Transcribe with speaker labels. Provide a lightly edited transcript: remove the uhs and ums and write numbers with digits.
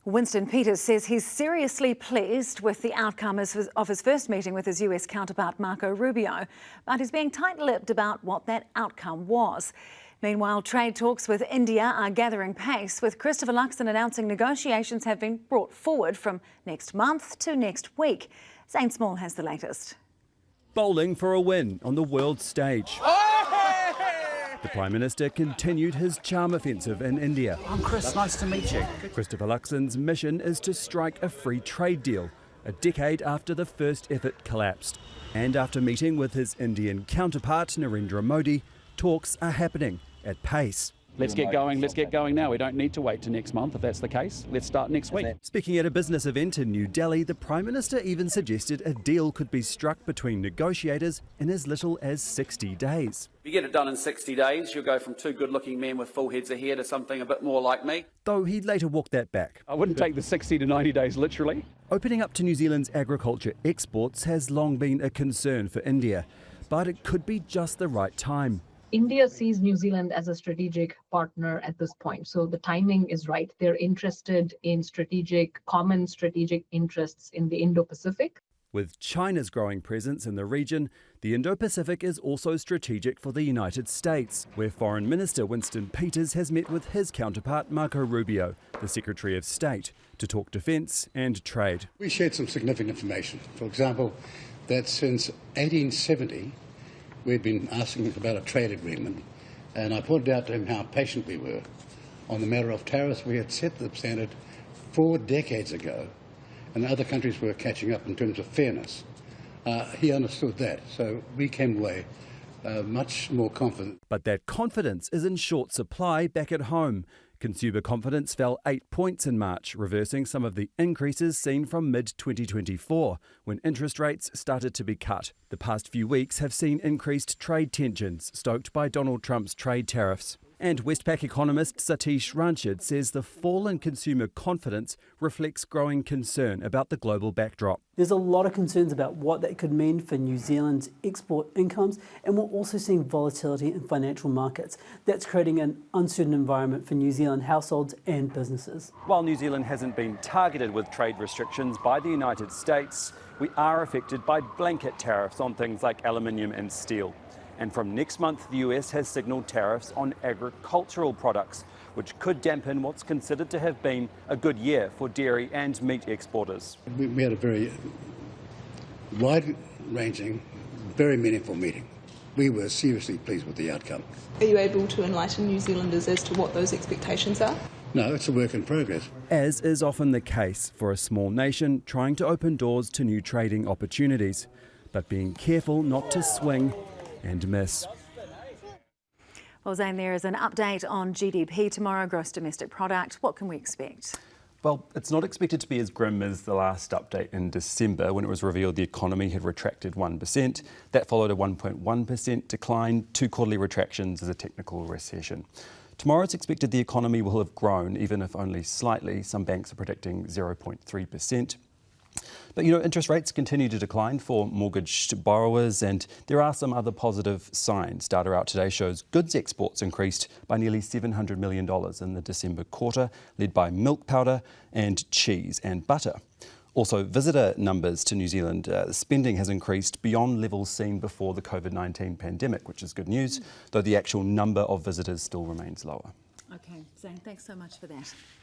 Speaker 1: Winston Peters says he's seriously pleased with the outcome of his first meeting with his US counterpart Marco Rubio, but he's being tight-lipped about what that outcome was. Meanwhile, trade talks with India are gathering pace, with Christopher Luxon announcing negotiations have been brought forward from next month to next week. Zane Small has the latest.
Speaker 2: Bowling for a win on the world stage. The Prime Minister continued his charm offensive in India.
Speaker 3: I'm Chris, nice to meet you.
Speaker 2: Christopher Luxon's mission is to strike a free trade deal, a decade after the first effort collapsed. And after meeting with his Indian counterpart Narendra Modi, talks are happening at pace.
Speaker 3: Let's get going now. We don't need to wait to next month if that's the case. Let's start next week.
Speaker 2: Speaking at a business event in New Delhi, the Prime Minister even suggested a deal could be struck between negotiators in as little as 60 days.
Speaker 4: If you get it done in 60 days, you'll go from two good-looking men with full heads of hair to something a bit more like me.
Speaker 2: Though he later walked that back.
Speaker 3: I wouldn't take the 60 to 90 days literally.
Speaker 2: Opening up to New Zealand's agriculture exports has long been a concern for India, but it could be just the right time.
Speaker 5: India sees New Zealand as a strategic partner at this point. So the timing is right. They're interested in common strategic interests in the Indo-Pacific.
Speaker 2: With China's growing presence in the region, the Indo-Pacific is also strategic for the United States, where Foreign Minister Winston Peters has met with his counterpart Marco Rubio, the Secretary of State, to talk defence and trade.
Speaker 6: We shared some significant information. For example, that since 1870, we'd been asking about a trade agreement, and I pointed out to him how patient we were. On the matter of tariffs, we had set the standard 4 decades ago, and other countries were catching up in terms of fairness. He understood that, so we came away much more confident.
Speaker 2: But that confidence is in short supply back at home. Consumer confidence fell 8 points in March, reversing some of the increases seen from mid-2024, when interest rates started to be cut. The past few weeks have seen increased trade tensions, stoked by Donald Trump's trade tariffs. And Westpac economist Satish Ranchid says the fall in consumer confidence reflects growing concern about the global backdrop.
Speaker 7: There's a lot of concerns about what that could mean for New Zealand's export incomes, and we're also seeing volatility in financial markets. That's creating an uncertain environment for New Zealand households and businesses.
Speaker 2: While New Zealand hasn't been targeted with trade restrictions by the United States, we are affected by blanket tariffs on things like aluminium and steel. And from next month, the US has signalled tariffs on agricultural products, which could dampen what's considered to have been a good year for dairy and meat exporters.
Speaker 6: We had a very wide-ranging, very meaningful meeting. We were seriously pleased with the outcome.
Speaker 8: Are you able to enlighten New Zealanders as to what those expectations are?
Speaker 6: No, it's a work in progress.
Speaker 2: As is often the case for a small nation trying to open doors to new trading opportunities, but being careful not to swing and miss.
Speaker 1: Well, Zane, there is an update on GDP tomorrow, gross domestic product. What can we expect?
Speaker 2: Well, it's not expected to be as grim as the last update in December, when it was revealed the economy had retracted 1%. That followed a 1.1% decline, 2 quarterly retractions as a technical recession. Tomorrow it's expected the economy will have grown, even if only slightly. Some banks are predicting 0.3%. But, interest rates continue to decline for mortgaged borrowers, and there are some other positive signs. Data out today shows goods exports increased by nearly $700 million in the December quarter, led by milk powder and cheese and butter. Also, visitor numbers to New Zealand, spending has increased beyond levels seen before the COVID-19 pandemic, which is good news, though the actual number of visitors still remains lower.
Speaker 1: Okay, Zane, thanks so much for that.